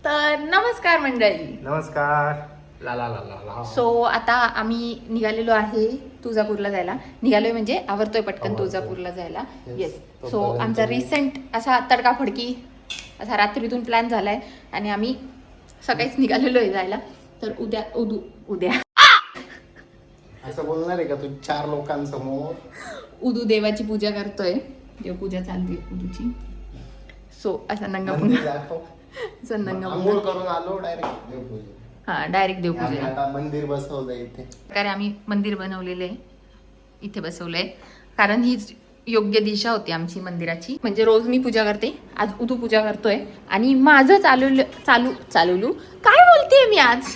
तर नमस्कार मंडळी. नमस्कार. ला ला ला ला ला. सो आता आम्ही निघालेलो आहे तुळजापूरला जायला. निघालोय म्हणजे आवरतोय पटकन तुळजापूरला जायला. येस. सो आमचा रिसेंट असा तडकाफडकी असा रात्रीतून प्लॅन झालाय आणि आम्ही सकाळीच निघालेलो आहे जायला. तर उद्या असं बोलणार आहे का तू 4 लोकांसमोर? उदू देवाची पूजा करतोय. देवपूजा चालली उदूची. सो असा नंगा मंदिर दाखव. आंघोळ करून आलो डायरेक्ट देवपूजा. हा डायरेक्ट देवपूजा. आता मंदिर बसवलंय इथे. कारण आम्ही मंदिर बनवलेलं आहे, इथे बसवलंय. कारण हीच योग्य दिशा होती आमची मंदिराची. म्हणजे रोज मी पूजा करते, आज उदू पूजा करतोय आणि माझं चालू काय बोलतेय मी आज.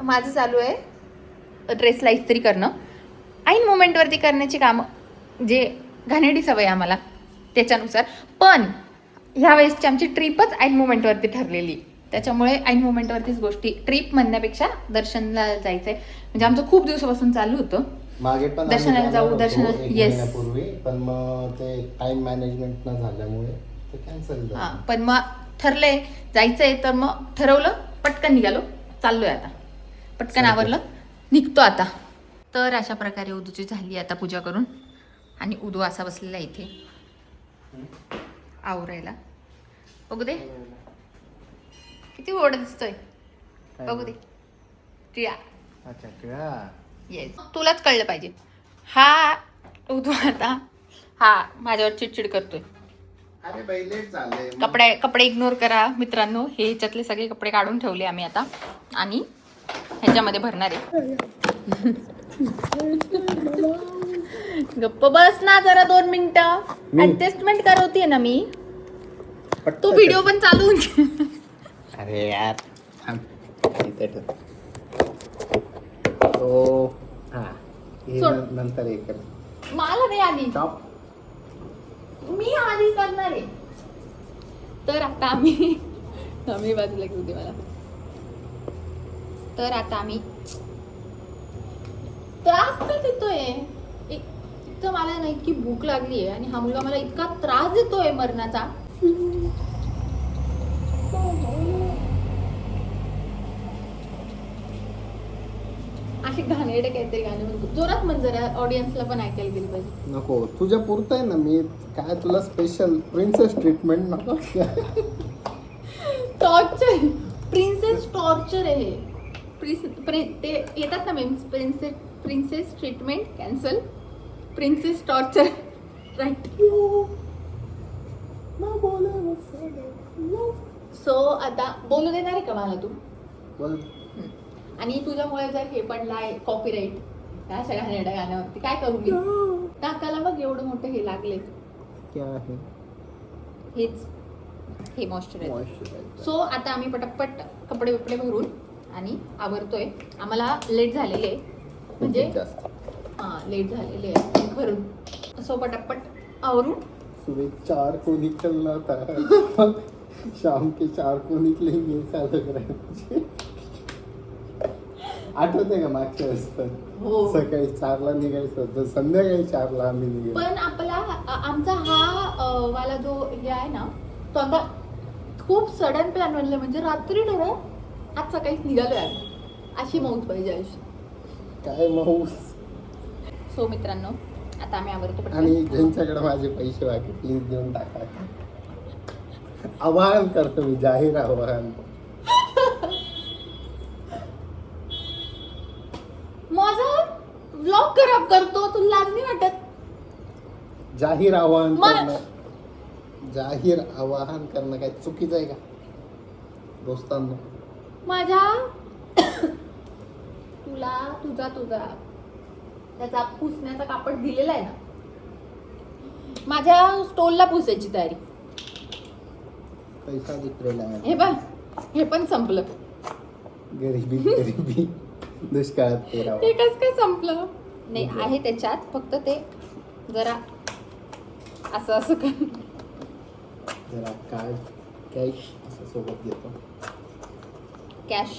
माझं चालू आहे ड्रेसला इस्त्री करणं. ऐन मोमेंटवरती करण्याची कामं, जे घाणेरडी सवय आम्हाला त्याच्यानुसार. पण ह्या वेळेसची आमची ट्रिपच ऐन मोमेंटवरती ठरलेली. त्याच्यामुळे ऐन मोमेंटवरतीच गोष्टी. ट्रिप म्हणण्यापेक्षा दर्शनला जायचंय. म्हणजे आमचं खूप दिवसापासून चालू होतं मागे पण दर्शनाला जाऊ, दर्शन. येस. पूर्वी पण मग ते टाइम मॅनेजमेंट न झाल्यामुळे ते कॅन्सल झालं. पण मग ठरलंय जायचंय, तर मग ठरवलं, पटकन निघालो, चाललोय आता. पटकन आवरलं, निघतो आता. तर अशा प्रकारे उदूची झाली आता पूजा करून. आणि उदू असा बसलेला इथे आवरायला. बघू दे किती ओढ दिसतोय. बघू दे टिळा. अच्छा टिळा. येस. तुलाच कळलं पाहिजे. हा उदू आता हा माझ्यावर चिडचिड करतोय. अरे बाई लेट झालंय. कपडे इग्नोर करा मित्रांनो. हे ह्याच्यातले सगळे कपडे काढून ठेवले आम्ही आता आणि ह्याच्यामध्ये भरणार आहे. गप्प बस ना जरा 2 मिनिटं. ऍडजस्टमेंट करवतीये ना मी. तो व्हिडिओ पण चालू. अरे यार इथे ठेव. तो हा नंतर हे कर. मला नाही आधी, चॉप. मी आधी करणार आहे. तर आता आम्ही बाजूला घेऊ दे मला. तर आता आम्ही त्रास का देतोय. एक तर मला ना इतकी भूक लागली आहे आणि हा मुलगा मला इतका त्रास देतोय मरणाचा. असे घाणेरडे काहीतरी गाणे म्हणतो. जोरात म्हण जरा, ऑडियन्सला पण ऐकायला गेलं पाहिजे. नको तुझ्या पुरतं आहे ना. मी काय तुला स्पेशल प्रिन्सेस ट्रीटमेंट नको. टॉर्चर. प्रिन्सेस टॉर्चर आहे हे. ते येतात ना memes. Princess treatment cancel, princess torture right. So आता बोलू देणार आहे का मला तू? बोल. आणि तुझ्यामुळे जर हे पडलाय कॉपीराईट त्या अशा घाणेरड्या गाण्यावरती, काय करू मी? नाकाला बघ एवढं मोठं हे लागले. क्या आहे? हेच हे मॉइश्चरायझर. सो आता आम्ही पटापट कपडे बिपडे भरून आणि आवरतोय. आम्हाला लेट झालेले आहे, म्हणजे लेट झालेले आहे खरं. सो पटापट आवरून सुबह 4 को निकलना था. शाम के 4 को निकलेंगे ऐसा लग रहा है. आठवते का मागच्या वेळेस पण? हो. सकाळी 4ला निघायचं होतं, संध्याकाळी 4ला आम्ही निघालो. पण आमचा हा वाला जो हे आहे ना, तो आता खूप सडन प्लॅन बनले. म्हणजे रात्री ठरव, आज सकाळीच निघालोय आम्ही. अशी मौज पाहिजे आयुष्य. काय मौस. सो मित्रांनो आता आम्ही आवरतो. आणि ज्यांच्याकडे माझे पैसे बाकी प्लीज देऊन टाका. आवाहन करतो मी, जाहीर आवाहन. माझा व्लॉग खराब करतो, तुला लाज नाही वाटत? जाहीर आवाहन करणं, जाहीर आवाहन करणं काय चुकीचं आहे का दोस्तांनो? माझ्या तुझा त्याचा पुसण्याचा कापड दिलेला आहे ना, माझ्या स्टोलला पुसायची तयारी. पैसा विकलेला आहे. हे बघ, हे पण संपलं. गरिबी दुष्काळात तेरावा. ते कसं काय संपलं? नाही आहे त्याच्यात, फक्त ते जरा असं कर. जरा कार्ड कॅश असं सोबत घेतो. कॅश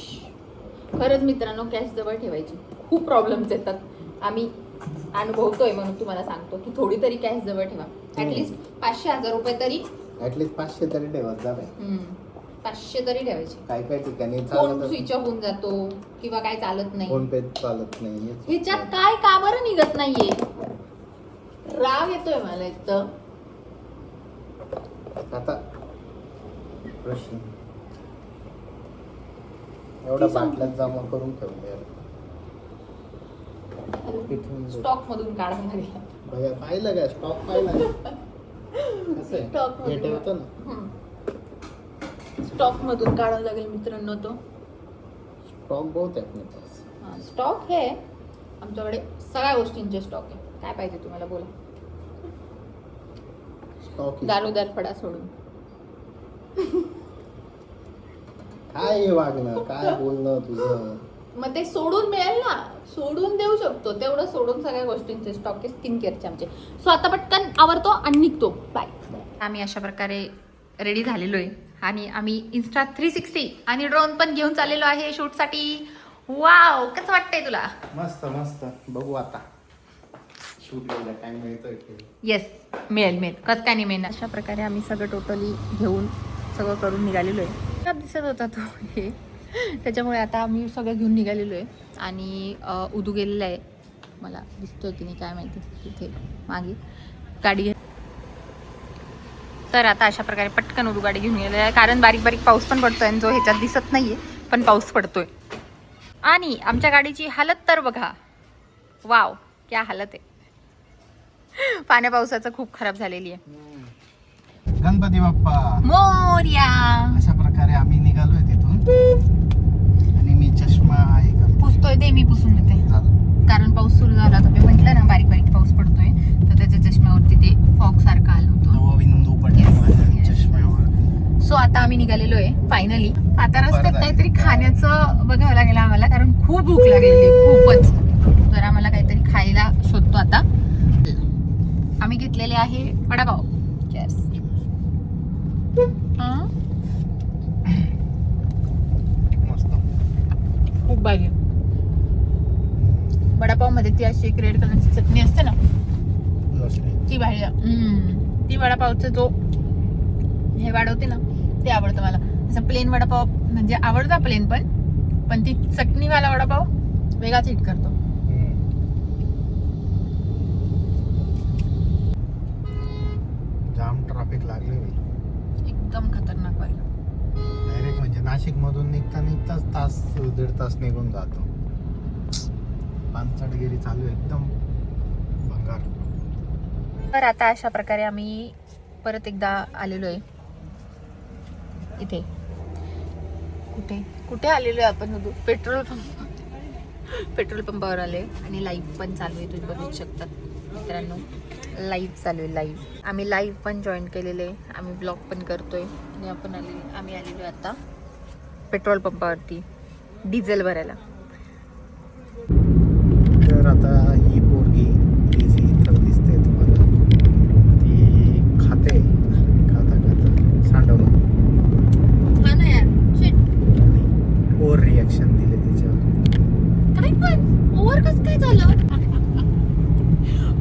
खरंच मित्रांनो, कॅश जवळ ठेवायची. खूप प्रॉब्लेम्स येतात. आम्ही अनुभवतोय म्हणून तुम्हाला सांगतो की थोडी तरी कॅश जवळ ठेवा. ऍटलीस्ट 500-1000 रुपये तरी. ऍटलीस्ट 500 तरी ठेवत जा. 500 तरी ठेवायचे. काय काय ठिकाणी फोन स्विच ऑफ होऊन जातो किंवा काय चालत नाही, फोन पे चालत नाही. ह्याच्यात काय का बरं निघत नाहीये, राग येतोय मला एक तर. आता प्रश्न एवढा बाटल्यात जमा करून ठेवले स्टॉक मधून काढायला लागेल. भैया पाहिलं काय स्टॉक पाहिला कसं आहे? स्टॉक हे ठेवतो ना, स्टॉक मधून काढावं लागेल मित्रांनो. तो स्टॉक बहुत आहे आपल्या पास. स्टॉक हे आमच्याकडे सगळ्या गोष्टींचे स्टॉक आहे. काय पाहिजे तुम्हाला बोला. स्टॉक दारोदार फडा सोडून. काय हे वागणं, काय बोलणं तुझं. मग ते सोडून मिळेल ना, सोडून देऊ शकतो तेवढं. सोडून सगळ्या गोष्टींचे स्टॉक आहे, स्किन केअरचे आमचे. सो आता पटकन आवरतो आणि निघतो. बाय. आम्ही अशा प्रकारे रेडी झालेलो आहे आणि आम्ही इन्स्टा 360 आणि ड्रोन पण घेऊन चाललेलो आहे शूटसाठी. वाव, कसं वाटतंय तुला? मस्त मस्त. बघू आता शूट करायला टाइम मिळतोय. येस, मिळेल. कसं काय नाही मिळणार. अशा प्रकारे आम्ही सगळं टोटली घेऊन सगळं करून निघालेलो आहे. दिसत होता तो हे, त्याच्यामुळे आता आम्ही सगळं घेऊन निघालेलो आहे. आणि उदू गेलेला आहे, मला दिसतोय की नाही काय माहिती, तिथे मागे गाडी घे. तर आता अशा प्रकारे पटकन उदू गाडी घेऊन गेलेला आहे, कारण बारीक बारीक पाऊस पण पडतोय आणि जो ह्याच्यात दिसत नाहीये पण पाऊस पडतोय. आणि आमच्या गाडीची हालत तर बघा, वाव क्या हालत आहे. पाण्या पावसाचं खूप खराब झालेली आहे. गणपती बाप्पा मोरया. अशा प्रकारे आम्ही निघालोय तिथून आणि मी चष्मा आहे पुसतोय ते, मी पुसून देते कारण पाऊस सुरू झाला होता. मी म्हटलं ना बारीक बारीक पाऊस पडतोय, तर त्याच्या चष्म्यावरती ते फॉग सारखं आलं होतं. बिंदू पडले चष्म्यावर. सो आता आम्ही निघालेलो आहे फायनली. आता रस्त्यात काहीतरी खाण्याचं बघावं लागेल आम्हाला, कारण खूप भूक लागलेली खूपच. तर आम्हाला काहीतरी खायला शोधतो आता. आम्ही घेतलेले आहे वडापाव. येस, मस्त खूप भारी. वडापाव मध्ये ती अशी एक रेड कलरची चटणी असते ना, ती भारी. ती वडापावचं जो हे वाढवते ना, ते आवडतं मला. असं प्लेन वडापाव म्हणजे आवडता प्लेन, पण ती चटणीवाला वडापाव वेगळाच हिट करतो. जाम ट्रॅफिक लागले एकदम खतरनाक वाली. डायरेक्ट म्हणजे नाशिक मधून निघताच तास 1.5 तास निघून जातो. पानसटगिरी चालू एकदम भंगार. तर आता अशा प्रकारे आम्ही परत एकदा आलेलो आहे इथे. कुठे आलेलो आहे आपण? पेट्रोल पंपावर आले आणि लाईव्ह पण चालू आहे. तुम्ही बघू शकतात मित्रांनो, लाईव्ह चालू आहे. लाईव्ह आम्ही लाईव्ह पण जॉईन केलेले आहे. आम्ही ब्लॉग पण करतोय आणि आम्ही आलेलो आहे आता पेट्रोल पंपावरती डिझेल भरायला. तर आता ही पोरगी ही जी इथं दिसते तुम्हाला, ती खाता सांडवलं ओव्हर रिॲक्शन दिले तिच्यावर. काय पण ओव्हर कसं काय झालं?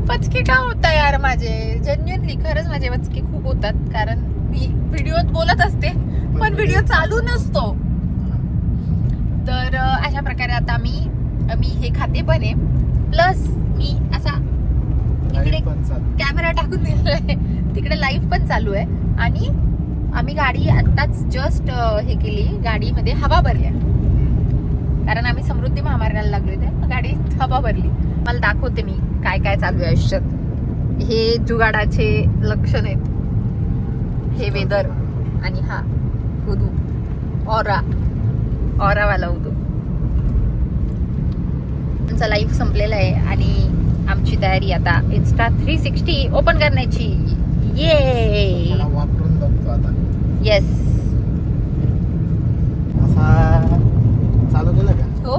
पचके का होता यार माझे? जेन्युइनली खरंच माझे पचके खूप होतात, कारण मी व्हिडिओत बोलत असते पण व्हिडिओ चालू नसतो. तर अशा प्रकारे आता मी हे खाते पण आहे, प्लस मी असा इकडे कॅमेरा टाकून दिलेला आहे, तिकडे लाईव्ह पण चालू आहे. आणि आम्ही गाडी आत्ताच जस्ट हे केली, गाडीमध्ये हवा भरल्या, कारण आम्ही समृद्धी महामार्गाला लागलोय ते गाडीत हवा भरली. मला दाखवते मी काय काय चालू आहे आयुष्यात. हे जुगाडाचे लक्षण आहेत, हे वेदर. आणि हा उदू ऑरावाला उदू. आमचा लाईव्ह संपलेला आहे आणि आमची तयारी आता इन्स्टा 360 ओपन करण्याची. ये वापरून बघतो आता. येस, असा चालू केलं का? हो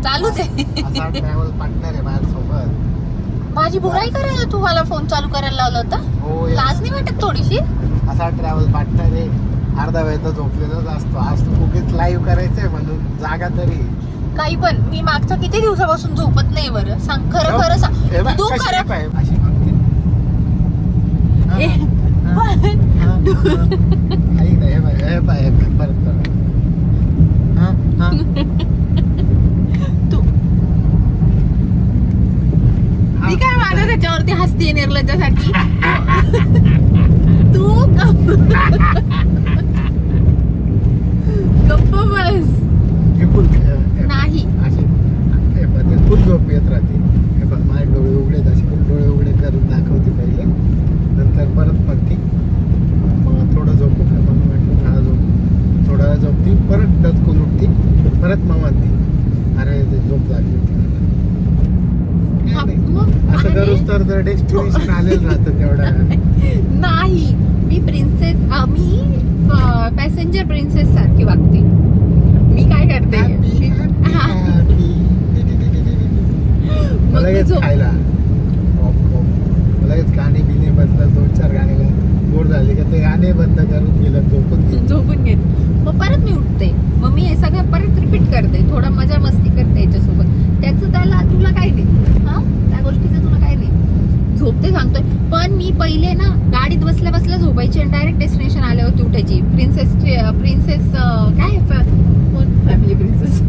चालूच आहे. असा ट्रॅव्हल पार्टनर आहे माझ्यासोबत. माझी बुराई करायला तू मला फोन चालू करायला लावला होता? हो, लाज नाही वाटत थोडीशी? असा ट्रॅव्हल पार्टनर आहे. अर्धा वेळ तर झोपलेलाच असतो. आज तू उगीच लाईव्ह करायचंय म्हणून जागा तरी. काही पण मी मागच्या किती दिवसापासून झोपत नाही. बरं सांग, खरं सांग तू खरं. अशी मागते. हा, हा. ऐक ना, हे पाय, हे पाय, हे पाय, परत परत. हा, हा. तू मी काय माझं त्याच्यावरती हसते निर्लज्जासाठी. तू गप्प गप्प बस. हे फुल, हे नाही. असे हे बघ, ते फुल झोप येत राहते. हे बघ, माझे डोळे उघडे असे फुल डोळे उघडे करून दाखवते पहिले, नंतर परत म्हणते मग थोडं झोपू का, मग म्हटलं हा झोप. थोडा वेळ झोपती, परत डचकून उठती, परत मग म्हणते अरे ते झोप लागली होती मला. हा, नाही, मग असं अरे, करूच तर डेस्टिनेशन आलेलं राहतं तेवढा. नाही मी प्रिन्सेस मी पॅसेंजर प्रिन्सेस सारखी वागते. मी काय करते Happy, happy, हा. happy. मग मला मी लगेच झोप- खायला मला लगेच गाणे बिणे बदलत, 2-4 गाण्याला बोर झाले का ते गाणे बंद करून गेलं, झोपून घेत. मग परत मी उठते, मग मी हे सगळं परत रिपीट करते, थोडा मजा मस्ती करते याच्यासोबत. त्याचं त्याला तुला काय नाही, हा त्या गोष्टीचं तुला काय नाही. झोपते सांगतोय. पण मी पहिले ना गाडीत बसल्या बसल्या झोपायची आणि डायरेक्ट डेस्टिनेशन आल्यावरती उठायची. प्रिन्सेस काय फॅमिली प्रिन्सेस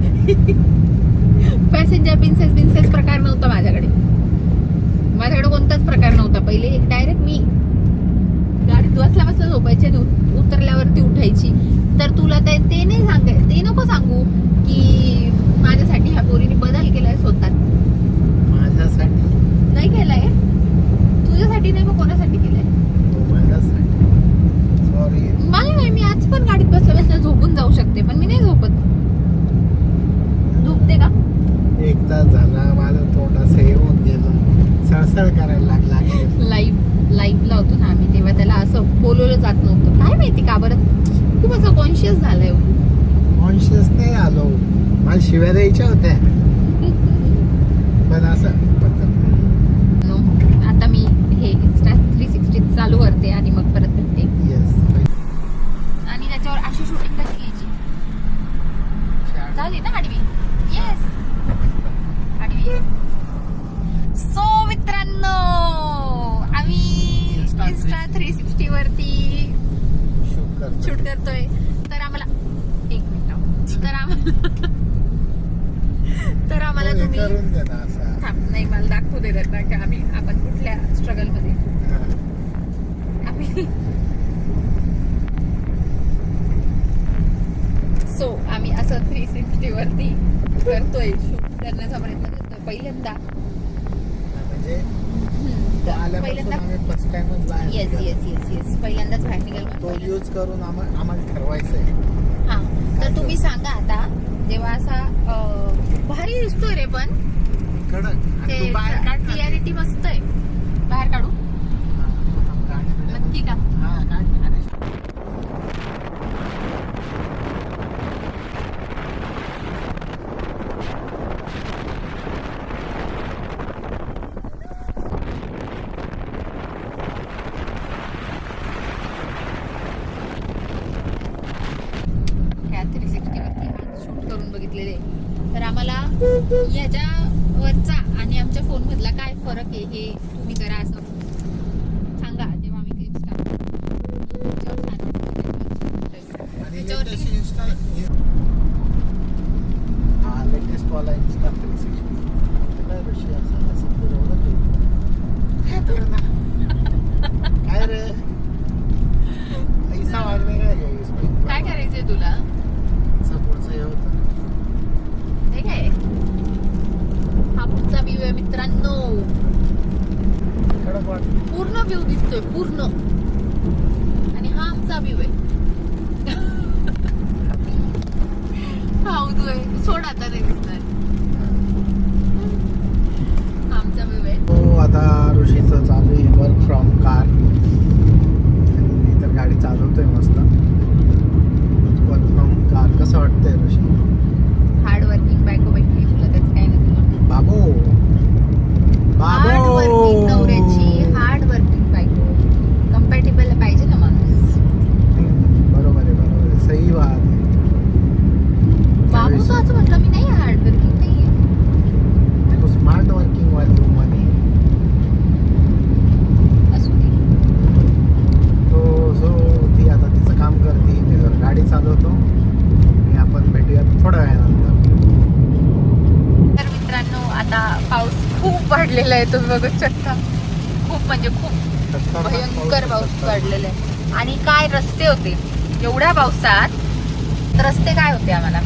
पॅसेंजर प्रिन्सेस प्रकार नव्हता माझ्याकडे कोणताच प्रकार नव्हता. पहिले डायरेक्ट मी गाडीत बसल्या बसल्या झोपायची आणि उतरल्यावरती उठायची. तर तुला ते नाही ते नको सांगू की माझ्यासाठी ह्या पोरीने बदल केलाय स्वतः. माझ्यासाठी नाही केलाय, तुझ्यासाठी नाही, मग कोणासाठी केलाय? माझ्यासाठी सॉरी. मला नाही, मी आज पण गाडीत बसल्या बसल्या झोपून जाऊ शकते, पण मी नाही झोपत. झोपते का? एक तास झाला, माझं तोंड असं हे होऊन गेलं, सळसळ करायला लागला. लाईव्हला होतो ना आम्ही, तेव्हा त्याला असं बोलवलं जात नव्हतं. काय माहिती का बरं, खूप असं कॉन्शियस झालाय. कॉन्शियस नाही आलो, मला शिव्या द्यायच्या होत्या, पण असं नो, आता मी हे Insta 360 चालू करते आणि मग परत भेटते. येस. आणि त्याच्यावर अशी शूटिंग कशी घ्यायची झाली ना आडवी. येस आडवी. सो मित्रांनो, आम्ही Insta 360 वरती शूट करतोय. तर आम्हाला एक मिनिट, तर आम्हाला तुम्ही करून दे ना असं. थांब, नाही मला दाखवू दे त्यांना की आपण कुठल्या स्ट्रगल मध्ये आम्ही. सो आम्ही असं 360 वरती करतोय, शूट करण्याचा प्रयत्न करतोय पहिल्यांदा. म्हणजे पहिल्यांदा फर्स्ट टाइमच बाहेर येस निघालो. येस येस येस पहिल्यांदाच बाहेर निघालो. तो यूज करून आम्हाला ठरवायचंय. हा, तर तुम्ही सांगा आता, जेव्हा असा भारी दिसतोय रे, पण कडक तू बाहेर काढ ना. क्लिअरिटी मस्त आहे. बाहेर काढू नक्की का? हा, काढ ना. ह्या 360 वरती शूट करून बघितलेले. तर आम्हाला ह्याच्या वरचा आणि आमच्या फोन मधला काय फरक आहे हे तुम्ही जरा असं सांगा. जेव्हा आम्ही क्लिप आणि लेटेस्ट वाला Insta 360 काय रशी असं फिरवलं ते. काय रे पैसा वाढवे काय करायचंय तुला? पुढचं हे होतं. हे काय हा पुढचा व्ह्यू आहे मित्रांनो. कडक पडलेला आहे, तुम्ही बघू शकता. खूप म्हणजे खूप भयंकर पाऊस पडलेला आहे. आणि काय रस्ते होते एवढ्या पावसात, रस्ते काय होते आम्हाला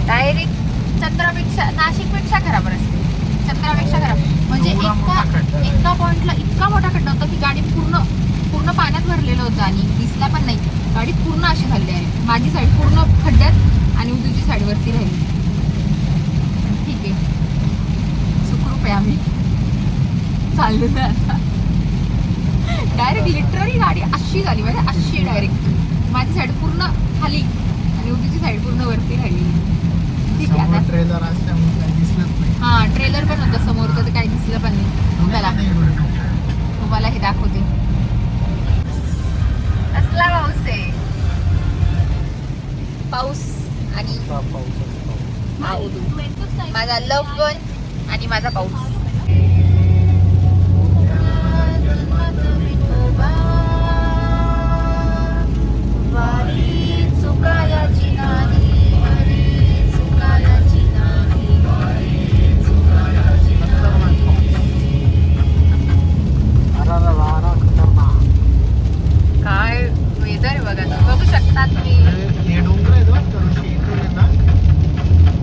डायरेक्ट चंद्रापेक्षा नाशिकपेक्षा खराब रस्ते, चंद्रापेक्षा खराब. म्हणजे एका पॉइंटला इतका मोठा खड्डा होता की गाडी पूर्ण पाण्यात भरलेलं होतं आणि दिसला पण नाही. गाडी पूर्ण अशी झाली आहे, माझी साईड पूर्ण खड्ड्यात आणि उजवीची साईड वरती राहिली. ठीक आहे, सुखरूप आहे आम्ही चाललो ना आता. डायरेक्ट लिटरली गाडी अशी झाली, म्हणजे अशी डायरेक्ट माझी साईड पूर्ण खाली आणि उजवीची साईड पूर्ण वरती राहिली. ठीक आहे आता ट्रेलर असल्यामुळे काही दिसलंच नाही. हा ट्रेलर पण होतं समोर, तर काही दिसलं पण नाही. तुम्हाला हे दाखवते, कसला पाऊस आहे. पाऊस आणि माझा लव्ह वन आणि माझा पाऊस. काय वेदर आहे बघा, बघू शकता तुम्ही. हे डोंगर आहेत बघ का ऋषी, इथून आहे ना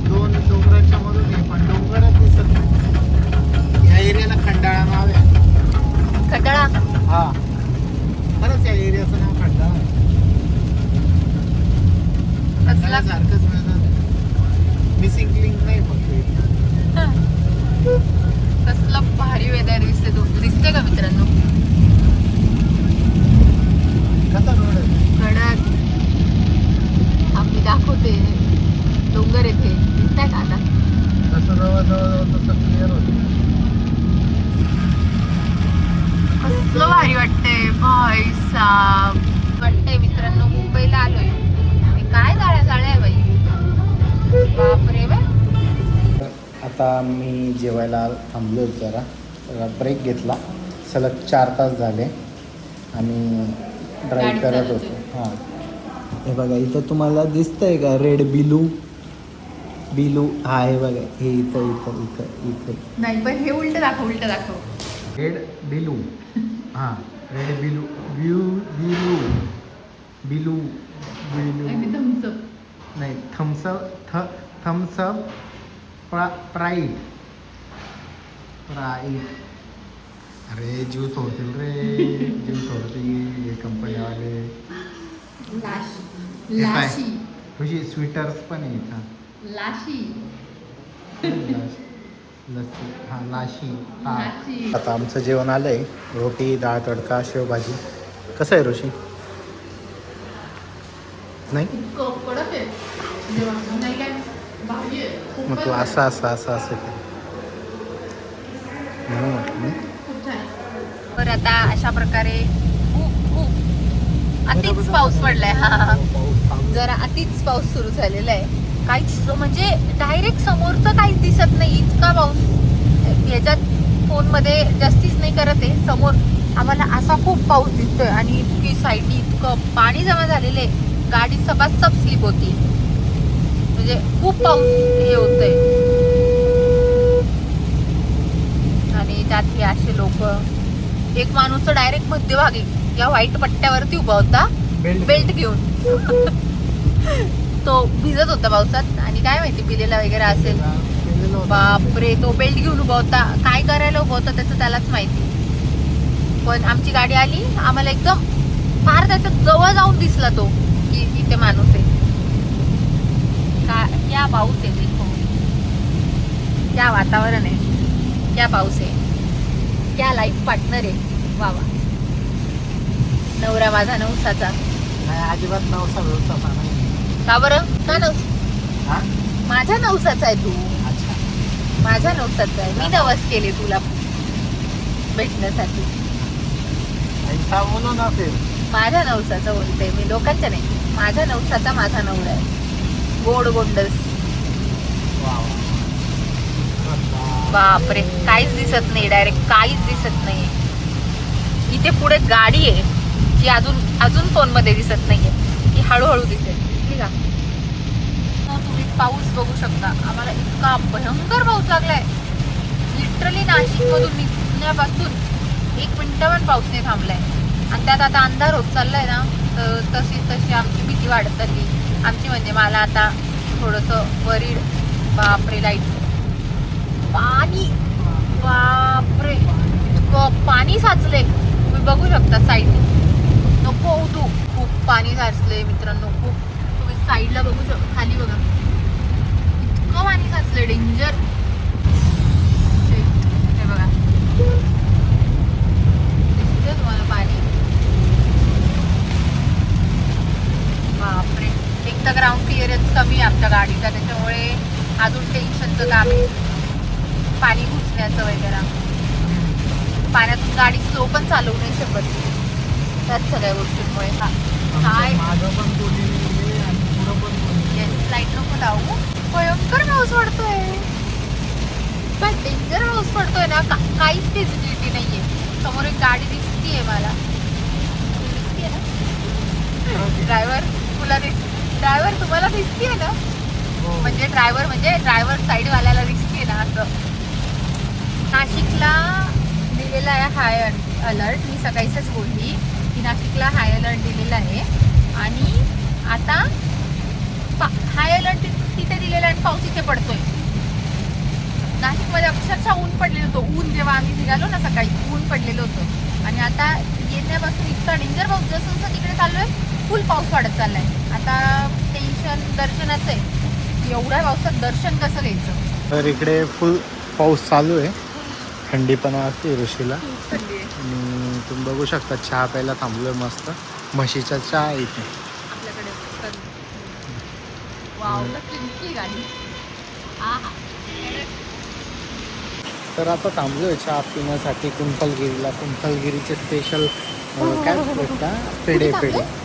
2 डोंगराच्या मधून हे पण डोंगरच दिसत नाही. या एरियाला खंडाळा नाव आहे. खंडाळा, हा खरंच या एरियाचं नाव खंडाळा आहे. कसला सारखंच मिळणार, मिसिंग लिंक नाही फक्त इथं. कसलं भारी वेदर दिसते का मित्रांनो. कसा रोड आहे कडक आम्ही दाखवते, डोंगर येथे दिसताय का आता. तसं जवळ तसं क्लिअर होतं. कसलं भारी वाटतंय भाई साब. वाटतंय मित्रांनो मुंबईला आलोय. आणि काय जाळ्या आहे बाई, बापरे बाई. आता मी जेवायला थांबलो जरा ब्रेक घेतला. सलग 4 तास झाले आणि ड्राईव्ह करत होतो. हां हे बघा इथं तुम्हाला दिसतंय का रेड बिलू हा हे बघा, हे इथं इथं इथं इथे नाही पण हे उलट दाखव, उलट दाखव. रेड बिलू, हां रेड बिलू बिलू बिलू बिलू नाही थम्सअप प्राईड. अरे जीव सोडतील रे, जीव सोडतील हे कंपनीवाले. लाशी तुझी स्वीटर्स पण आहे इथं. लाशी लस्सी, हां लाशी. हां आता आमचं जेवण आलं आहे. रोटी, डाळ तडका, शेवभाजी. कसं आहे ऋषी? नाही कडक आहे, नाही काय भारी आहे. मग तू असं म्हणून म्हटलं नाही. तर आता अशा प्रकारे खूप अतिच पाऊस पडलाय. हा जरा अतिच पाऊस सुरू झालेला आहे. काहीच म्हणजे डायरेक्ट समोरचं काहीच दिसत नाही इतका पाऊस. ह्याच्यात फोनमध्ये जास्तीच नाही करत आहे, समोर आम्हाला असा खूप पाऊस दिसतोय आणि इतकी साईडनी इतकं पाणी जमा झालेलं आहे. गाडी सपासप स्लिप होती, म्हणजे खूप पाऊस हे होतंय. आणि त्यात हे असे लोक, एक माणूस तर डायरेक्ट मध्यभागी या व्हाईट पट्ट्यावरती उभा होता बेल्ट घेऊन. तो भिजत होता पावसात आणि काय माहिती पिलेला वगैरे असेल. बापरे, तो बेल्ट घेऊन उभा होता. काय करायला उभा होता त्याचं त्यालाच माहिती. पण आमची गाडी आली, आम्हाला एकदम फार त्याच्या जवळ जाऊन दिसला तो की इथे माणूस आहे. क्या पाऊस आहे, देखो क्या वातावरण आहे, क्या पाऊस आहे, क्या लाईफ पार्टनर आहे. वा वा, नवरा माझा नवसाचा. अजिबात नवसा व्यवस्था नाही. का बरं? का नवस? हां माझ्या नवसाचा आहे तू. अच्छा, माझ्या नवसाचा आहे. मी नवस केले तुला भेटण्यासाठी. ऐसा बोलो ना फिर. माझ्या नवसाचं बोलते मी, लोकांच्या नाही. माझ्या नवसाचा माझा नवरा आहे. गोड गोंडस. बापरे, काहीच दिसत नाही, डायरेक्ट काहीच दिसत नाही. इथे पुढे गाडी आहे जी अजून फोन मध्ये दिसत नाहीये, ती हळूहळू दिसेल. ठीक आहे, तुम्ही पाऊस बघू शकता. आम्हाला इतका भयंकर पाऊस लागलाय. लिटरली नाशिकमधून निघण्यापासून 1 मिनिटं पण पाऊस नाही थांबलाय. आणि त्यात आता अंधार होत चाललाय ना, तर तशी आमची भीती वाढत चालली. आमची म्हणजे मला आता थोडंसं वरीड. बापरे लाईट, पाणी, बापरे इतकं पाणी साचले तुम्ही बघू शकता साईड. नको तू, खूप पाणी साचले मित्रांनो, खूप. तुम्ही साईडला बघू शकता, खाली बघा इतकं पाणी साचले, डेंजर. हे बघा दिसते तुम्हाला पाणी. बापरे, एक तर ग्राउंड क्लिअरन्स कमी आहे आमच्या गाडीचा, त्याच्यामुळे अजून टेन्शनचं काम आहे पाणी घुसण्याचं वगैरे. पाण्यातून गाडी स्लो पण चालवू नाही शकत त्याच सगळ्या गोष्टींमुळे. काय लाईट नको लावू, भयंकर पाऊस पडतोय, काय डेंजर पाऊस पडतोय ना. काहीच फिजिबिलिटी नाहीये. समोर एक गाडी दिसतीये मला, दिसतीये ना ड्रायव्हर, तुला ड्रायव्हर तुम्हाला दिसतीये ना, म्हणजे ड्रायव्हर साईड वाल्याला दिसतीये ना. असं नाशिकला दिलेला आहे हाय अलर्ट. मी सकाळीच बोलली की नाशिकला हाय अलर्ट दिलेला आहे. आणि आता हाय अलर्ट तिथे दिलेला आहे, पाऊस इथे पडतोय. नाशिकमध्ये अक्षरशः ऊन पडलेलं होतं. ऊन जेव्हा आम्ही निघालो ना सकाळी, ऊन पडलेलं होतं. आणि आता येण्यापासून इतका डेंजर पाऊस, जसं जसं तिकडे चाललोय फुल पाऊस वाढत चाललाय. आता टेन्शन दर्शनाचं आहे, एवढ्या पावसात दर्शन कसं घ्यायचं. तर इकडे फुल पाऊस चालू आहे, थंडी पण वाजते ऋषीला. थंडी आहे. आणि तुम्ही बघू शकता चहा प्यायला थांबलोय मस्त, म्हशीचा चहा इथे आपल्याकडे वाव, किती गाडी. तर आता थांबलोय चहा पिण्यासाठी कुंथलगिरीला. कुंथलगिरीचे स्पेशल काय बोलता पेढे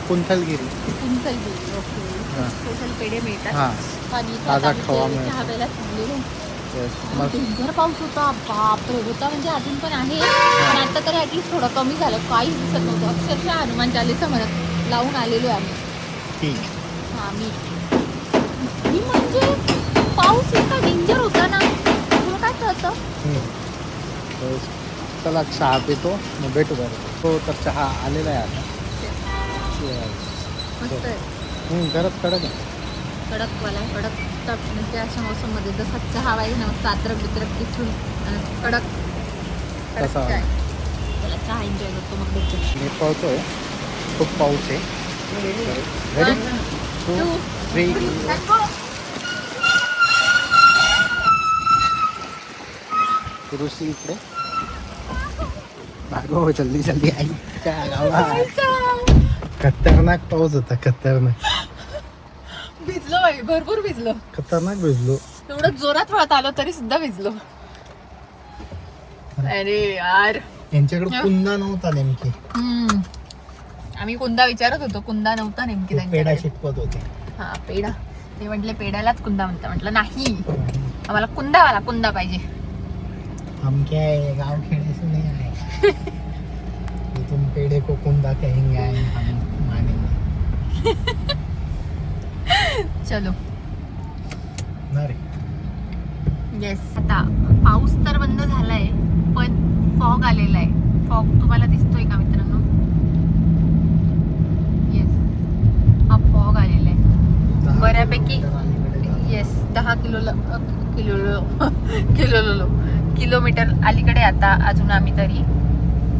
कुंथलगिरी. हां. स्पेशल पेढे मिळतात. हां, आणि ताजा खवा मिळतो. चहा प्यायला थांबलेलो. मस्त. डेंजर पाऊस होता, बापरे होता, म्हणजे अजून पण आहे. पण आता तरी ऍटलीस्ट थोडं कमी झालं, काहीच दिसत नव्हतं. अक्षरशः हनुमान चालीसा म्हणत लावून आलेलो आम्ही. ठीक. हां, मी म्हणजे पाऊस इतका डेंजर होता ना, तुला काय कळतं. चला चहा पितो, मग भेटू बरं. हो, तर चहा आलेला आहे आता. मस्त आहे, खरंच कडक आहे. कडक वाला आहे, कडक. म्हणजे अशा मोसममध्ये जसा चहा वाई ना, अद्रक बिद्रक तिथून कडक तसा चहा. त्याला चहा एन्जॉय करतो मग भेटतो. मी पळतोय, खूप पाऊस आहे. रेडी 2 3 ऋषी इकडे भागो, जल्दी जल्दी आई. खतरनाक पाऊस होता, खतरनाक. भिजलो बाई, भरपूर भिजलो. खतरनाक भिजलो. एवढं जोरात वाहत आलो तरी सुद्धा भिजलो. अरे यार, यांच्याकडे कुंदा नव्हता नेमकी. आम्ही कुंदा विचारत होतो, कुंदा नव्हता नेमकी पेढा त्यांच्याकडे. शिकवत होते. हा, पेढा. ते म्हटले पेढ्यालाच कुंदा म्हणता. म्हटलं नाही, आम्हाला कुंदावाला कुंदा पाहिजे. हम क्या है, गांव खेड़े से नहीं आए. तुम पेड़े को कुंदा कहेंगे, आए हम मानेंगे. चलो. ना रे. येस, आता पाऊस तर बंद झालाय, पण फॉग आलेला आहे. फॉग तुम्हाला दिसतोय का मित्रांनो? येस, हा फॉग आलेला आहे बऱ्यापैकी. येस, 10 किलोमीटर अलीकडे आता अजून आम्ही तरी.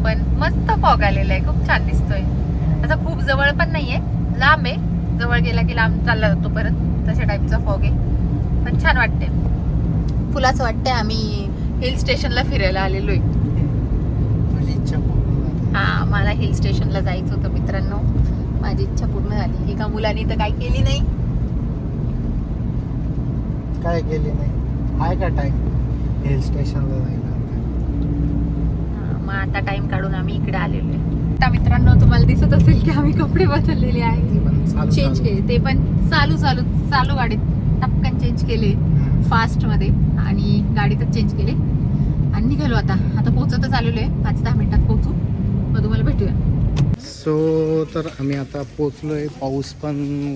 पण मस्त फॉग आलेला आहे, खूप छान दिसतोय. आता खूप जवळ पण नाहीये, लांब आहे. जवळ गेला की लांब चालला जातो परत, तशा टाईपचा फॉग आहे. पण छान वाटते. फुल असं वाटतंय आम्ही हिल स्टेशनला फिरायला आलेलो आहे. माझी इच्छा पूर्ण झाली. हा, मला हिल स्टेशनला जायचं होतं मित्रांनो. माझी इच्छा पूर्ण झाली. एका मुलाने तर काय केली नाही. काय केली नाही? आहे का टाइम हिल स्टेशनला जायला? मग आता टाइम काढून आम्ही इकडे आलेलो आहे. आता मित्रांनो तुम्हाला दिसत असेल की आम्ही कपडे बदललेले आहेत, चेंज केले. ते पण चालू गाडीत टपकन चेंज केले, फास्ट मध्ये. आणि गाडीतच चेंज केले आणि निघालो. आता पोहोचतच आलेलो आहे. 5-10 मिनिटात पोहोचू, मग तुम्हाला भेटूया. सो तर आम्ही आता पोचलोय. पाऊस पण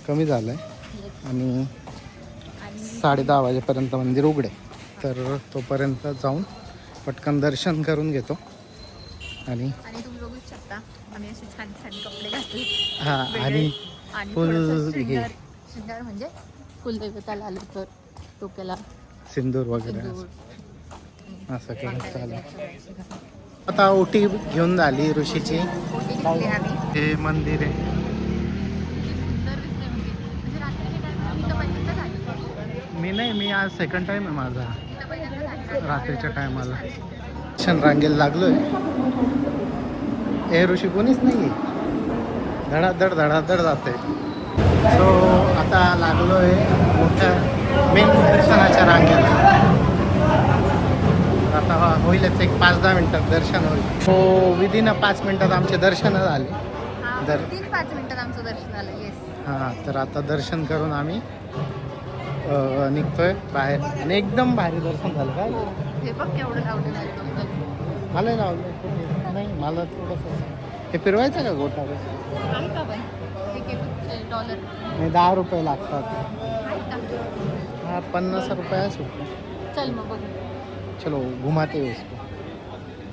कमी झालाय आणि 10:30 वाजेपर्यंत मंदिर उघडे. तर तोपर्यंत जाऊन पटकन दर्शन करून घेतो. आणि तुम्ही बघू शकता आम्ही असे छान छान कपडे घातले. हां आणि फुल हे शृंगार म्हणजे कुलदैवताला आलं तर डोक्याला सिंदूर वगैरे सिंदूर, असं केलं चालेल. आता ओटी घेऊन झाली ऋषीची. ओटी घेतली आम्ही. हे मंदिर आहे. सुंदर दिसते म्हणजे रात्रीच्या टायमाला मी तर पहिल्यांदाच आली. मी नाही, मी आज सेकंड टाइम आहे माझा मी तर पहिल्यांदाच आली. रात्रीच्या टायमाला. दर्शन रांगेला लागलोय. हे ऋषी कोणीच नाही, धडाधड जाते. सो आता लागलोय मोठ्या मेन दर्शनाच्या रांगेला. आता होईलच एक 5-10 मिनिटात दर्शन होईल. सो विदिन 5 मिनिटात आमचे दर्शन झाले. हा, 3-5 मिनिटात आमचं दर्शन आलं. येस. हां, तर आता दर्शन करून आम्ही निघतोय बाहेर. आणि एकदम भारी दर्शन झालं. काय हो, हे बघ केवढं लावलेलं आहे डोक्याला. मला लावलं नाही, मला थोडंसं हे फिरवायचं का गोटावर? आहे का बाई? $1 नाही, 10 रुपये लागतात. आहेत का? हा, 50 रुपये सुटलं. चल मग बघू. चलो घुमाते उसको.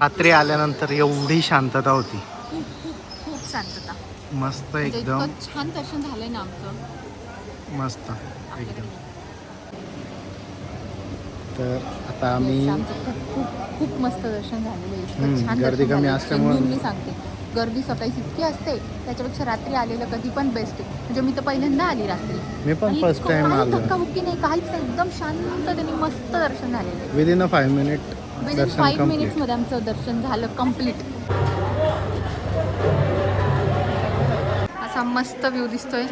रात्री आल्यानंतर एवढी शांतता होती. खूप खूप खूप शांतता. मस्त म्हणजे एकदम इतकं छान दर्शन झालंय ना आमचं. मस्त एकदम. तर आता आम्ही आमचं खूप खूप खूप मस्त दर्शन झालेलं आहे. इतकं छान गर्दी दर्शन कमी झालंय. असल्यामुळे genuinely सांगते, गर्दी सकाळीच इतकी असते, त्याच्यापेक्षा रात्री आलेलं कधी पण बेस्ट आहे. म्हणजे मी तर पहिल्यांदा आली रात्री. मी पण आणि फर्स्ट टाइम काही आलो. धक्काबुक्की नाही, काहीच नाही, एकदम शांततेने मस्त दर्शन झालेलं आहे. विदिन 5 मिनिट विदिन दर्शन 5 कंप्लीट. मिनिट्समध्ये आमचं दर्शन झालं कम्प्लीट. असा मस्त व्ह्यू दिसतोय.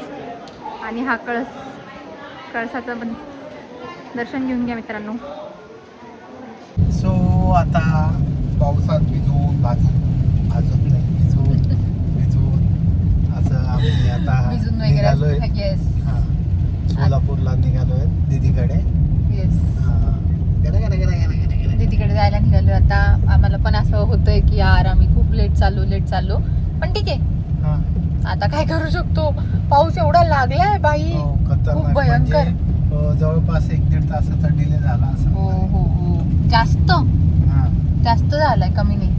आणि हा कळसाचं पण दर्शन घेऊन घ्या मित्रांनो. सो आता पावसात भिजून असं आम्ही आता भिजून निघालोय. वगैरे. येस. हां, सोलापूरला निघालोय दीदीकडे. येस. गेला. दीदीकडे जायला निघालो. आता आम्हाला पण असं होतंय की यार आम्ही खूप लेट चाललो, पण ठीक आहे, हां, आता काय करू शकतो. पाऊस एवढा लागलाय बाई, हो, खतरनाक. खूप भयंकर. म्हणजे, जवळपास 1-1.5 तासाचा डिले झाला असं. हो हो हो, जास्त झालाय, कमी नाही.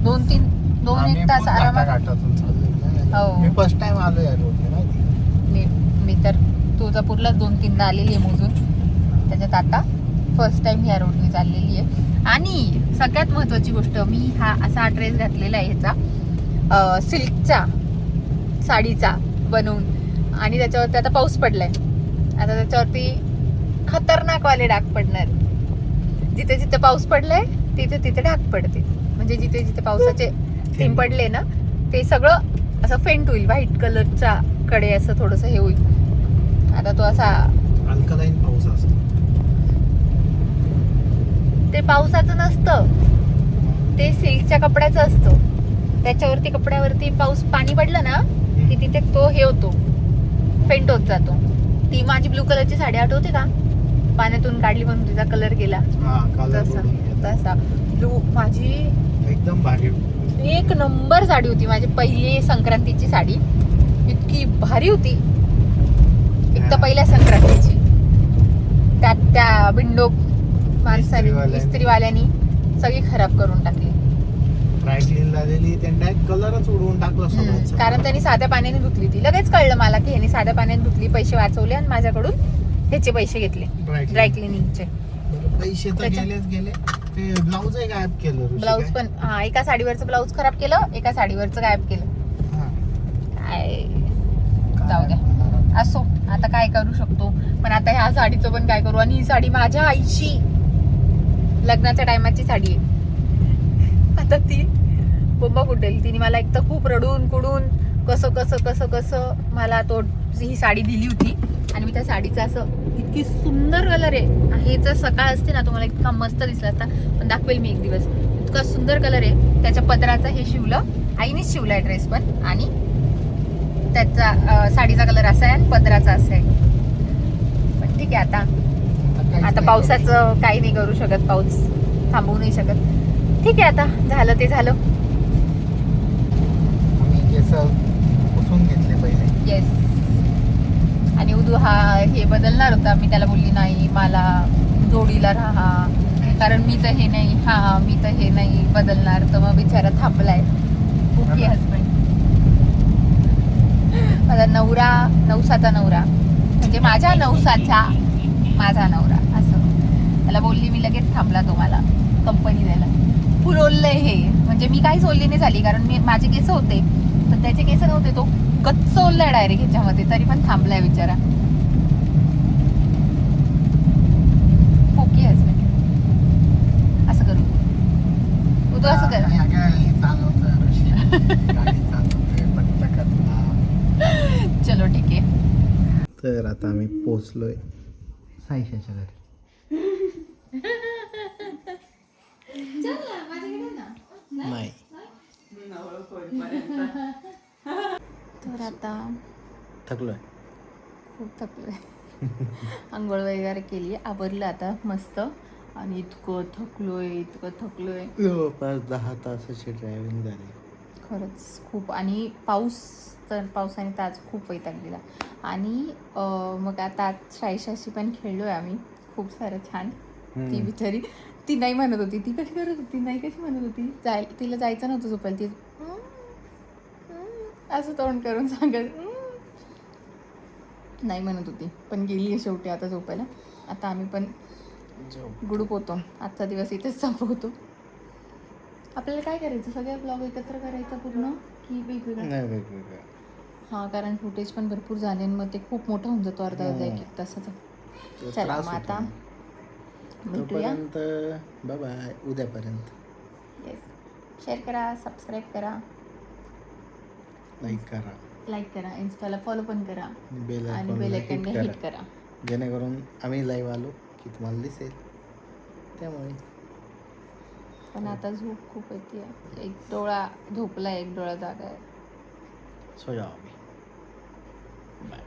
2-1 तास आरामात. घाटातून चाललोय. हो. मी फर्स्ट टाइम आलो या रोडने माहिती. मी तर तुळजापूरला 2-3दा आलेली आहे मोजून. त्याच्यात आता फर्स्ट टाइम ह्या रोडने चाललेली आहे. आणि सगळ्यात महत्त्वाची गोष्ट, मी हा असा ड्रेस घातलेला आहे ह्याचा सिल्कचा, साडीचा बनवून. आणि त्याच्यावरती आता पाऊस पडलाय. आता त्याच्यावरती खतरनाकवाले डाग पडणार. जिथे जिथे पाऊस पडलाय तिथे तिथे डाग पडते. म्हणजे जिथे जिथे पावसाचे थेंब पडले ना, ते सगळं असं फेंट होईल, व्हाईट कलरच्या कडे असं थोडंसं हे होईल. आता तो असा अल्कलाईन पाऊस असतो. ते पावसाचं नसतं, ते सिल्कच्या कपड्याचं असतं. त्याच्यावरती कपड्यावरती पाणी पडलं ना की तिथे तो हे होतो, फेंट होत जातो. ती माझी ब्लू कलरची साडी आठवते का, पाण्यातून काढली म्हणून तिचा कलर गेला. तसा ब्लू माझी एकदम भारी 1 नंबर साडी होती. माझी पहिली संक्रांतीची साडी इतकी भारी होती. एक तर पहिल्या संक्रांतीची, त्यात त्या बिंडो माणसाने, इस्त्रीवाल्यांनी सगळी खराब करून टाकली. ड्रायक्लीनला दिली, त्यांनी कलरच उडवून टाकला सगळं. कारण त्यांनी साध्या पाण्याने धुतली ती. लगेच कळलं मला की ह्यांनी साध्या पाण्याने धुतली, पैसे वाचवले आणि माझ्याकडून ह्याचे पैसे घेतले ड्रायक्लिनिंगचे. पैसे तर गेले. ते ब्लाऊज गायब केलं. ब्लाऊज पण, हा, एका साडीवरचं ब्लाऊज खराब केलं, एका साडीवरचं गायब केलं. काय जाऊ द्या, असो, आता काय करू शकतो. पण आता ह्या साडीचं पण काय करू. आणि ही साडी माझ्या आईची लग्नाच्या टायमाची साडी आहे. आता ती बोंबा कुठेल. तिने मला एक तर खूप रडून कुडून कसं मला ही साडी दिली होती. आणि मी त्या साडीचं असं, इतकी सुंदर कलर आहे. हे जर सकाळ असते ना तुम्हाला इतका मस्त दिसला असता, पण दाखवेल मी एक दिवस. इतका सुंदर कलर आहे. त्याच्या पदराचा हे शिवलं, आईनेच शिवलाय ड्रेस पण. आणि त्याचा साडीचा कलर असा आहे आणि पदराचा असा आहे. पण ठीक आहे, आता पावसाचं काही नाही करू शकत, पाऊस थांबवू नाही शकत. ठीक आहे, आता झालं ते झालं. पुसून घेतले पहिले. येस. आणि उदू हा हे बदलणार होता. मी त्याला बोलली नाही, मला जोडीला राहा, कारण मी तर हे नाही, हा मी तर हे नाही बदलणार, तर मग बिचारा थांबलाय. ओके हजबंड, माझा नवरा, नवसाचा नवरा, म्हणजे माझ्या नवसाचा माझा नवरा, असं त्याला बोलली मी, लगेच थांबला तो मला कंपनी द्यायला. फुल ओललंय हे, म्हणजे मी काहीच ओलली नाही झाली, कारण मी माझे केस होते पण त्याचे केस नव्हते, तो गच्च ओललाय डायरेक्ट ह्याच्यामध्ये, तरी पण थांबलाय बिचारा. ओके हजबंड, असं करू तू असं कर. चलो ठीक आहे. तर आता आम्ही पोचलोय साईशाच्या घरी. नाही तर आता थकलोय. खूप थकलोय. आंघोळ वगैरे केली, आवरलं आता मस्त, आणि इतकं थकलोय जवळपास 10 तासाची ड्रायव्हिंग झाली. खरंच खूप. आणि पावसाने तर आज खूप वैताग दिला. आणि मग आता आज शाईशाशी पण खेळलोय आम्ही खूप सारं छान. ती बिचारी, ती नाही म्हणत होती, ती कशी करत होती, नाही कशी म्हणत होती, तिला जायचं नव्हतं झोपायला, ती असं तोंड करून सांगत नाही म्हणत होती, पण गेली आहे शेवटी आता झोपायला. आता आम्ही पण गुडूप होतो, आजचा दिवस इथेच संपवतो. आपल्याला काय करायचं, सगळे ब्लॉग एकत्र करायचा पूर्ण की वेगवेगळा? नाही, वेगवेगळं. हां, कारण फुटेज पण भरपूर झाले आणि मग ते खूप मोठा होऊन जातो, अर्धा एक तासाचा. चला त्रास मग होतो आता ना. भेटूया. तोपर्यंत बाय बाय, उद्यापर्यंत. येस, शेअर करा, सबस्क्राईब करा, लाईक करा, इन्स्टाला फॉलो पण करा, बेल आणि बेल आयकॉनला हिट करा, जेणेकरून आम्ही लाईव्ह आलो की तुम्हाला दिसेल. त्यामुळे पण आता झोप खूप येते. एक डोळा झोपला, एक डोळा जागा आहे. सो जाओ अभी. बाय.